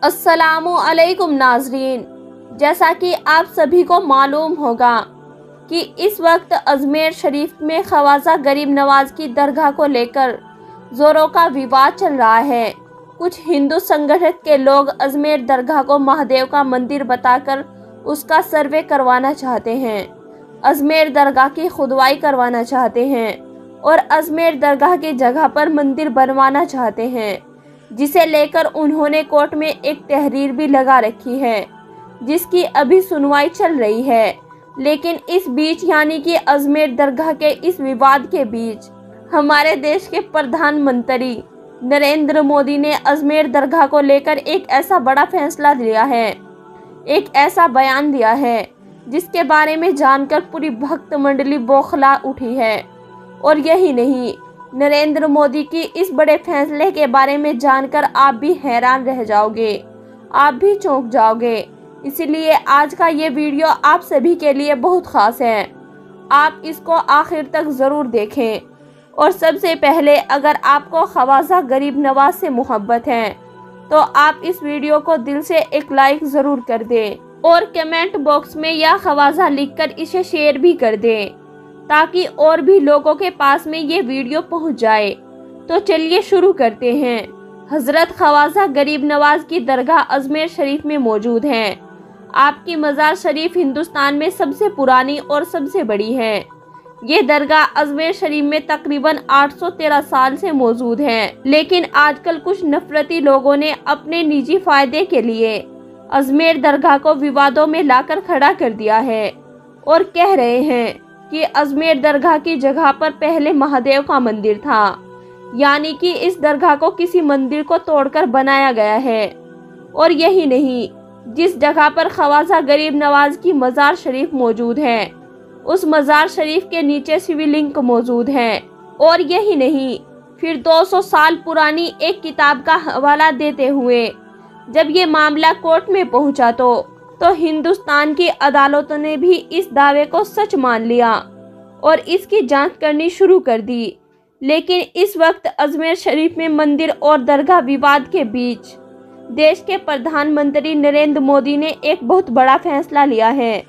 अस्सलामुअलैकुम नाजरीन, जैसा कि आप सभी को मालूम होगा कि इस वक्त अजमेर शरीफ में ख्वाजा गरीब नवाज की दरगाह को लेकर ज़ोरों का विवाद चल रहा है। कुछ हिंदू संगठन के लोग अजमेर दरगाह को महादेव का मंदिर बताकर उसका सर्वे करवाना चाहते हैं, अजमेर दरगाह की खुदवाई करवाना चाहते हैं और अजमेर दरगाह की जगह पर मंदिर बनवाना चाहते हैं, जिसे लेकर उन्होंने कोर्ट में एक तहरीर भी लगा रखी है, जिसकी अभी सुनवाई चल रही है। लेकिन इस बीच यानी कि अजमेर दरगाह के इस विवाद के बीच हमारे देश के प्रधानमंत्री नरेंद्र मोदी ने अजमेर दरगाह को लेकर एक ऐसा बड़ा फैसला लिया है, एक ऐसा बयान दिया है जिसके बारे में जानकर पूरी भक्त मंडली बौखला उठी है। और यही नहीं, नरेंद्र मोदी की इस बड़े फैसले के बारे में जानकर आप भी हैरान रह जाओगे, आप भी चौंक जाओगे। इसीलिए आज का ये वीडियो आप सभी के लिए बहुत ख़ास है, आप इसको आखिर तक ज़रूर देखें। और सबसे पहले, अगर आपको ख्वाजा गरीब नवाज से मोहब्बत है तो आप इस वीडियो को दिल से एक लाइक ज़रूर कर दें और कमेंट बॉक्स में या ख्वाजा लिखकर इसे शेयर भी कर दें, ताकि और भी लोगों के पास में ये वीडियो पहुंच जाए। तो चलिए शुरू करते हैं। हज़रत ख्वाजा गरीब नवाज की दरगाह अजमेर शरीफ में मौजूद है। आपकी मज़ार शरीफ हिंदुस्तान में सबसे पुरानी और सबसे बड़ी है। ये दरगाह अजमेर शरीफ में तकरीबन 813 साल से मौजूद है। लेकिन आजकल कुछ नफरती लोगों ने अपने निजी फायदे के लिए अजमेर दरगाह को विवादों में लाकर खड़ा कर दिया है और कह रहे हैं कि अजमेर दरगाह की जगह पर पहले महादेव का मंदिर था, यानी कि इस दरगाह को किसी मंदिर को तोड़कर बनाया गया है। और यही नहीं, जिस जगह पर ख्वाजा गरीब नवाज की मज़ार शरीफ मौजूद है, उस मज़ार शरीफ के नीचे शिवलिंग मौजूद है। और यही नहीं, फिर 200 साल पुरानी एक किताब का हवाला देते हुए जब ये मामला कोर्ट में पहुंचा तो हिंदुस्तान की अदालतों ने भी इस दावे को सच मान लिया और इसकी जांच करनी शुरू कर दी। लेकिन इस वक्त अजमेर शरीफ में मंदिर और दरगाह विवाद के बीच देश के प्रधानमंत्री नरेंद्र मोदी ने एक बहुत बड़ा फैसला लिया है,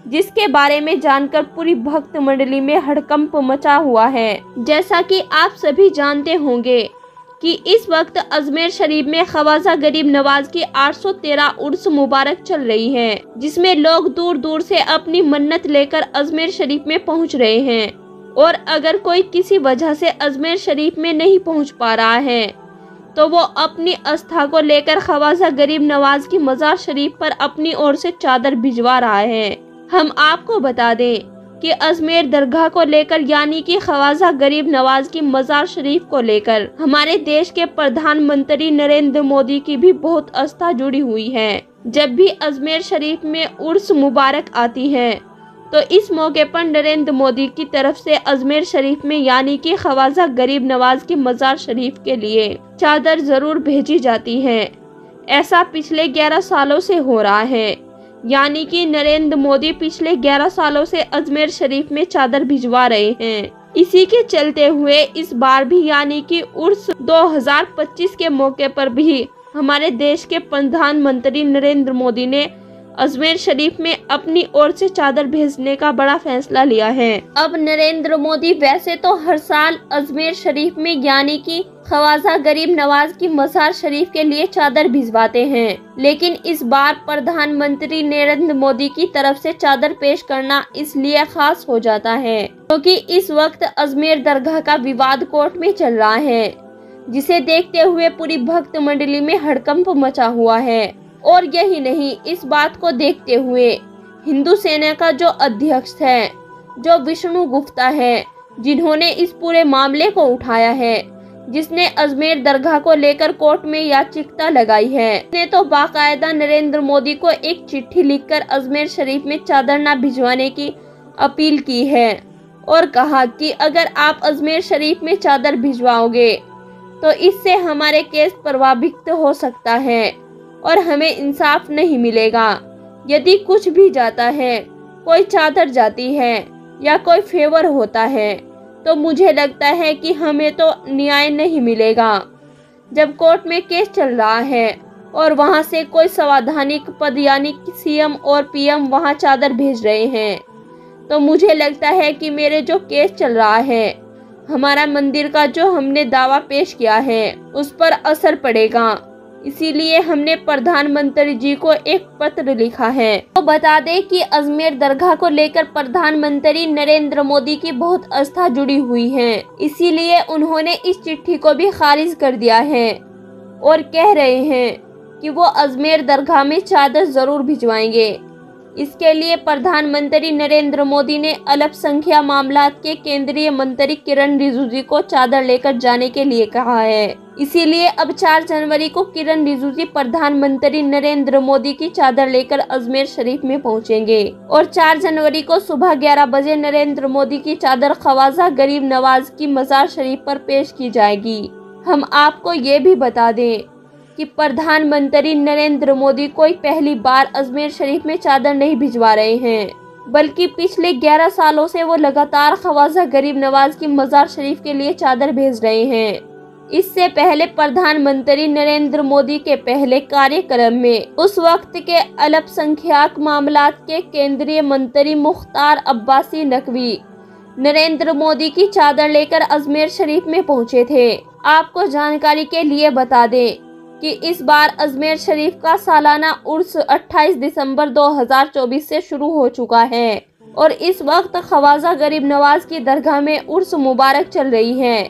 जिसके बारे में जानकर पूरी भक्त मंडली में हड़कंप मचा हुआ है। जैसा कि आप सभी जानते होंगे कि इस वक्त अजमेर शरीफ में ख्वाजा गरीब नवाज की 813 उर्स मुबारक चल रही है, जिसमें लोग दूर दूर से अपनी मन्नत लेकर अजमेर शरीफ में पहुंच रहे हैं। और अगर कोई किसी वजह से अजमेर शरीफ में नहीं पहुंच पा रहा है तो वो अपनी आस्था को लेकर ख्वाजा गरीब नवाज की मज़ार शरीफ पर अपनी ओर से चादर भिजवा रहा है। हम आपको बता दें कि अजमेर दरगाह को लेकर यानी कि ख्वाजा गरीब नवाज की मज़ार शरीफ को लेकर हमारे देश के प्रधानमंत्री नरेंद्र मोदी की भी बहुत आस्था जुड़ी हुई है। जब भी अजमेर शरीफ में उर्स मुबारक आती है तो इस मौके पर नरेंद्र मोदी की तरफ से अजमेर शरीफ में यानी कि ख्वाजा गरीब नवाज की मज़ार शरीफ के लिए चादर ज़रूर भेजी जाती है। ऐसा पिछले 11 सालों से हो रहा है, यानी कि नरेंद्र मोदी पिछले 11 सालों से अजमेर शरीफ में चादर भिजवा रहे हैं। इसी के चलते हुए इस बार भी यानी कि उर्स 2025 के मौके पर भी हमारे देश के प्रधानमंत्री नरेंद्र मोदी ने अजमेर शरीफ में अपनी ओर से चादर भेजने का बड़ा फैसला लिया है। अब नरेंद्र मोदी वैसे तो हर साल अजमेर शरीफ में यानी कि ख्वाजा गरीब नवाज की मज़ार शरीफ के लिए चादर भिजवाते हैं, लेकिन इस बार प्रधानमंत्री नरेंद्र मोदी की तरफ से चादर पेश करना इसलिए खास हो जाता है क्योंकि इस वक्त अजमेर दरगाह का विवाद कोर्ट में चल रहा है, जिसे देखते हुए पूरी भक्त मंडली में हड़कंप मचा हुआ है। और यही नहीं, इस बात को देखते हुए हिंदू सेना का जो अध्यक्ष है, जो विष्णु गुप्ता है, जिन्होंने इस पूरे मामले को उठाया है, जिसने अजमेर दरगाह को लेकर कोर्ट में याचिका लगाई है, ने तो बाकायदा नरेंद्र मोदी को एक चिट्ठी लिखकर अजमेर शरीफ में चादर न भिजवाने की अपील की है और कहा कि अगर आप अजमेर शरीफ में चादर भिजवाओगे तो इससे हमारे केस प्रभावित हो सकता है और हमें इंसाफ नहीं मिलेगा। यदि कुछ भी जाता है, कोई चादर जाती है या कोई फेवर होता है, तो मुझे लगता है कि हमें तो न्याय नहीं मिलेगा। जब कोर्ट में केस चल रहा है और वहां से कोई संवैधानिक पद यानी कि सीएम और पीएम वहां चादर भेज रहे हैं, तो मुझे लगता है कि मेरे जो केस चल रहा है, हमारा मंदिर का जो हमने दावा पेश किया है, उस पर असर पड़ेगा। इसीलिए हमने प्रधानमंत्री जी को एक पत्र लिखा है। तो बता दें कि अजमेर दरगाह को लेकर प्रधानमंत्री नरेंद्र मोदी की बहुत आस्था जुड़ी हुई है, इसीलिए उन्होंने इस चिट्ठी को भी खारिज कर दिया है और कह रहे हैं कि वो अजमेर दरगाह में चादर जरूर भिजवाएंगे। इसके लिए प्रधानमंत्री नरेंद्र मोदी ने अल्पसंख्यक मामलात के केंद्रीय मंत्री किरण रिजिजू को चादर लेकर जाने के लिए कहा है। इसीलिए अब 4 जनवरी को किरण रिजिजू प्रधानमंत्री नरेंद्र मोदी की चादर लेकर अजमेर शरीफ में पहुंचेंगे और 4 जनवरी को सुबह 11 बजे नरेंद्र मोदी की चादर ख्वाजा गरीब नवाज की मजार शरीफ पर पेश की जाएगी। हम आपको ये भी बता दें कि प्रधानमंत्री नरेंद्र मोदी कोई पहली बार अजमेर शरीफ में चादर नहीं भिजवा रहे हैं, बल्कि पिछले 11 सालों से वो लगातार ख्वाजा गरीब नवाज की मजार शरीफ के लिए चादर भेज रहे हैं। इससे पहले प्रधानमंत्री नरेंद्र मोदी के पहले कार्यक्रम में उस वक्त के अल्पसंख्यक मामलात के केंद्रीय मंत्री मुख्तार अब्बासी नकवी नरेंद्र मोदी की चादर लेकर अजमेर शरीफ में पहुंचे थे। आपको जानकारी के लिए बता दें कि इस बार अजमेर शरीफ का सालाना उर्स 28 दिसंबर 2024 से शुरू हो चुका है और इस वक्त ख्वाजा गरीब नवाज की दरगाह में उर्स मुबारक चल रही है।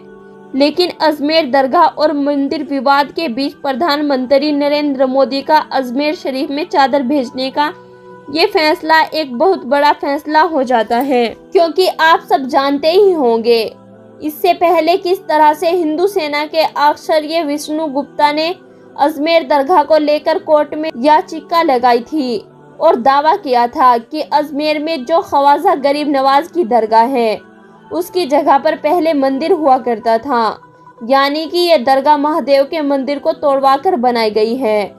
लेकिन अजमेर दरगाह और मंदिर विवाद के बीच प्रधानमंत्री नरेंद्र मोदी का अजमेर शरीफ में चादर भेजने का ये फैसला एक बहुत बड़ा फैसला हो जाता है, क्योंकि आप सब जानते ही होंगे इससे पहले किस तरह से हिंदू सेना के आचार्य विष्णु गुप्ता ने अजमेर दरगाह को लेकर कोर्ट में याचिका लगाई थी और दावा किया था कि अजमेर में जो ख्वाजा गरीब नवाज की दरगाह है उसकी जगह पर पहले मंदिर हुआ करता था, यानी कि ये दरगाह महादेव के मंदिर को तोड़वाकर बनाई गई है,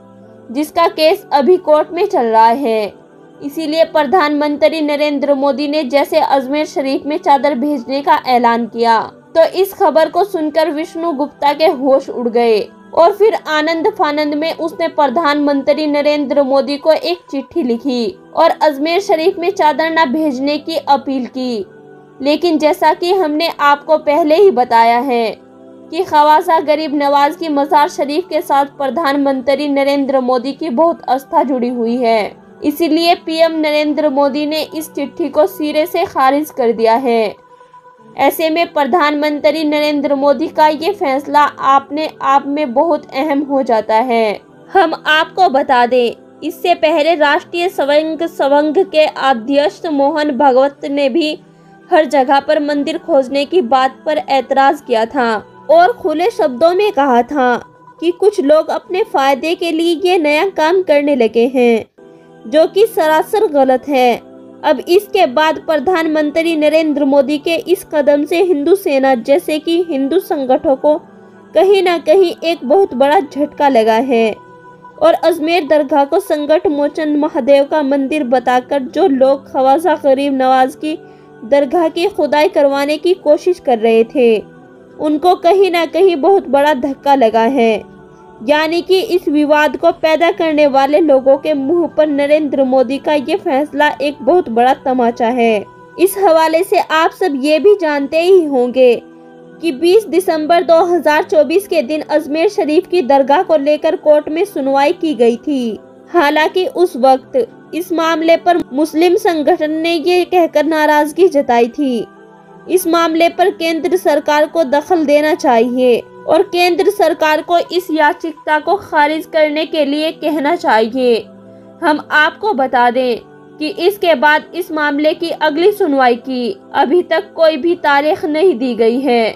जिसका केस अभी कोर्ट में चल रहा है। इसीलिए प्रधानमंत्री नरेंद्र मोदी ने जैसे अजमेर शरीफ में चादर भेजने का ऐलान किया तो इस खबर को सुनकर विष्णु गुप्ता के होश उड़ गए और फिर आनंद फानंद में उसने प्रधानमंत्री नरेंद्र मोदी को एक चिट्ठी लिखी और अजमेर शरीफ में चादर न भेजने की अपील की। लेकिन जैसा कि हमने आपको पहले ही बताया है कि ख्वाजा गरीब नवाज की मजार शरीफ के साथ प्रधानमंत्री नरेंद्र मोदी की बहुत आस्था जुड़ी हुई है, इसीलिए पीएम नरेंद्र मोदी ने इस चिट्ठी को सिरे से खारिज कर दिया है। ऐसे में प्रधानमंत्री नरेंद्र मोदी का ये फैसला अपने आप में बहुत अहम हो जाता है। हम आपको बता दें, इससे पहले राष्ट्रीय स्वयं संघ के अध्यक्ष मोहन भागवत ने भी हर जगह पर मंदिर खोजने की बात पर ऐतराज किया था और खुले शब्दों में कहा था कि कुछ लोग अपने फायदे के लिए ये नया काम करने लगे हैं, जो कि सरासर गलत है। अब इसके बाद प्रधानमंत्री नरेंद्र मोदी के इस कदम से हिंदू सेना जैसे कि हिंदू संगठनों को कहीं ना कहीं एक बहुत बड़ा झटका लगा है और अजमेर दरगाह को संकट मोचन महादेव का मंदिर बताकर जो लोग ख्वाजा गरीब नवाज की दरगाह की खुदाई करवाने की कोशिश कर रहे थे, उनको कहीं ना कहीं बहुत बड़ा धक्का लगा है। यानी कि इस विवाद को पैदा करने वाले लोगों के मुंह पर नरेंद्र मोदी का ये फैसला एक बहुत बड़ा तमाचा है। इस हवाले से आप सब ये भी जानते ही होंगे कि 20 दिसंबर 2024 के दिन अजमेर शरीफ की दरगाह को लेकर कोर्ट में सुनवाई की गई थी। हालांकि उस वक्त इस मामले पर मुस्लिम संगठन ने ये कहकर नाराजगी जताई थी, इस मामले पर केंद्र सरकार को दखल देना चाहिए और केंद्र सरकार को इस याचिका को खारिज करने के लिए कहना चाहिए। हम आपको बता दें कि इसके बाद इस मामले की अगली सुनवाई की अभी तक कोई भी तारीख नहीं दी गई है,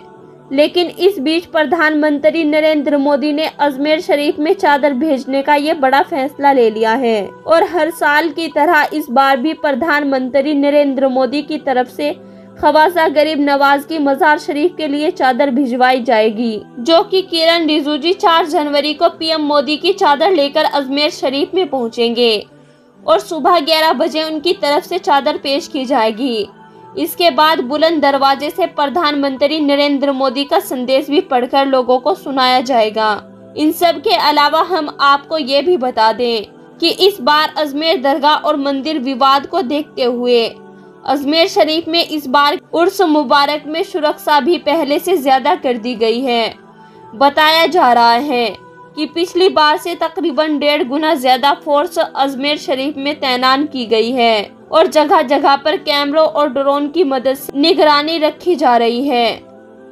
लेकिन इस बीच प्रधानमंत्री नरेंद्र मोदी ने अजमेर शरीफ में चादर भेजने का ये बड़ा फैसला ले लिया है और हर साल की तरह इस बार भी प्रधानमंत्री नरेंद्र मोदी की तरफ से ख्वाजा गरीब नवाज की मजार शरीफ के लिए चादर भिजवाई जाएगी, जो कि किरण रिजिजू 4 जनवरी को पीएम मोदी की चादर लेकर अजमेर शरीफ में पहुंचेंगे और सुबह 11 बजे उनकी तरफ से चादर पेश की जाएगी। इसके बाद बुलंद दरवाजे से प्रधानमंत्री नरेंद्र मोदी का संदेश भी पढ़कर लोगों को सुनाया जाएगा। इन सब के अलावा हम आपको ये भी बता दें कि इस बार अजमेर दरगाह और मंदिर विवाद को देखते हुए अजमेर शरीफ में इस बार उर्स मुबारक में सुरक्षा भी पहले से ज्यादा कर दी गई है। बताया जा रहा है कि पिछली बार से तकरीबन 1.5 गुना ज्यादा फोर्स अजमेर शरीफ में तैनात की गई है और जगह जगह पर कैमरों और ड्रोन की मदद से निगरानी रखी जा रही है।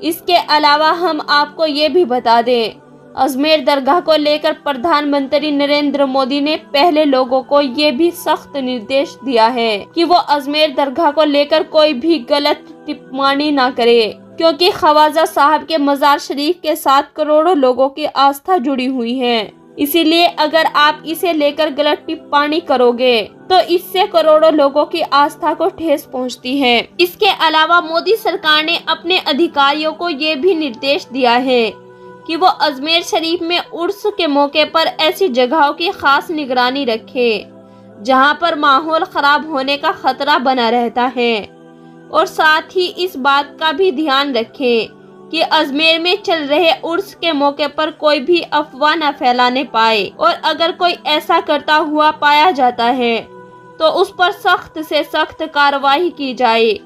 इसके अलावा हम आपको ये भी बता दें, अजमेर दरगाह को लेकर प्रधानमंत्री नरेंद्र मोदी ने पहले लोगों को ये भी सख्त निर्देश दिया है कि वो अजमेर दरगाह को लेकर कोई भी गलत टिप्पणी ना करे, क्योंकि ख्वाजा साहब के मजार शरीफ के साथ करोड़ों लोगों की आस्था जुड़ी हुई है। इसीलिए अगर आप इसे लेकर गलत टिप्पणी करोगे तो इससे करोड़ों लोगों की आस्था को ठेस पहुंचती है। इसके अलावा मोदी सरकार ने अपने अधिकारियों को ये भी निर्देश दिया है कि वो अजमेर शरीफ में उर्स के मौके पर ऐसी जगहों की खास निगरानी रखे जहां पर माहौल खराब होने का खतरा बना रहता है, और साथ ही इस बात का भी ध्यान रखें कि अजमेर में चल रहे उर्स के मौके पर कोई भी अफवाह न फैलाने पाए, और अगर कोई ऐसा करता हुआ पाया जाता है तो उस पर सख्त से सख्त कार्रवाई की जाए।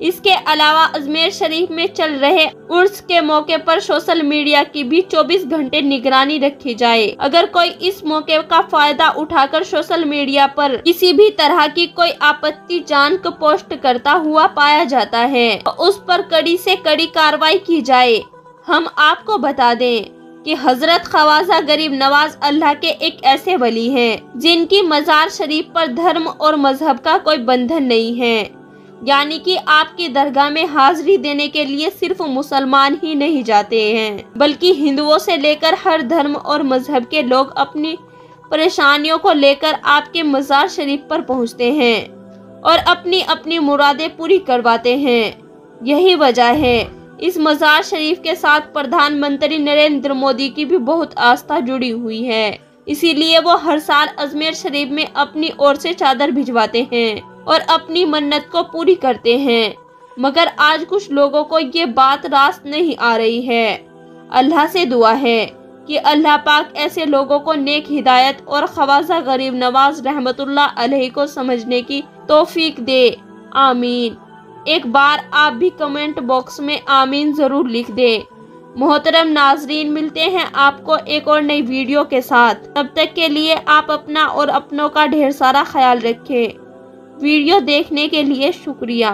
इसके अलावा अजमेर शरीफ में चल रहे उर्स के मौके पर सोशल मीडिया की भी 24 घंटे निगरानी रखी जाए। अगर कोई इस मौके का फायदा उठाकर सोशल मीडिया पर किसी भी तरह की कोई आपत्तिजनक पोस्ट करता हुआ पाया जाता है तो उस पर कड़ी से कड़ी कार्रवाई की जाए। हम आपको बता दें कि हजरत ख्वाजा गरीब नवाज अल्लाह के एक ऐसे वली हैं जिनकी मजार शरीफ पर धर्म और मजहब का कोई बंधन नहीं है, यानी कि आपकी दरगाह में हाजिरी देने के लिए सिर्फ मुसलमान ही नहीं जाते हैं, बल्कि हिंदुओं से लेकर हर धर्म और मजहब के लोग अपनी परेशानियों को लेकर आपके मजार शरीफ पर पहुंचते हैं और अपनी अपनी मुरादें पूरी करवाते हैं। यही वजह है इस मजार शरीफ के साथ प्रधानमंत्री नरेंद्र मोदी की भी बहुत आस्था जुड़ी हुई है। इसीलिए वो हर साल अजमेर शरीफ में अपनी ओर से चादर भिजवाते हैं और अपनी मन्नत को पूरी करते हैं, मगर आज कुछ लोगों को ये बात रास्त नहीं आ रही है। अल्लाह से दुआ है कि अल्लाह पाक ऐसे लोगों को नेक हिदायत और ख्वाजा गरीब नवाज रहमतुल्लाह अलैहि को समझने की तौफीक दे। आमीन। एक बार आप भी कमेंट बॉक्स में आमीन जरूर लिख दें। मोहतरम नाजरीन, मिलते हैं आपको एक और नई वीडियो के साथ। तब तक के लिए आप अपना और अपनों का ढेर सारा ख्याल रखें। वीडियो देखने के लिए शुक्रिया।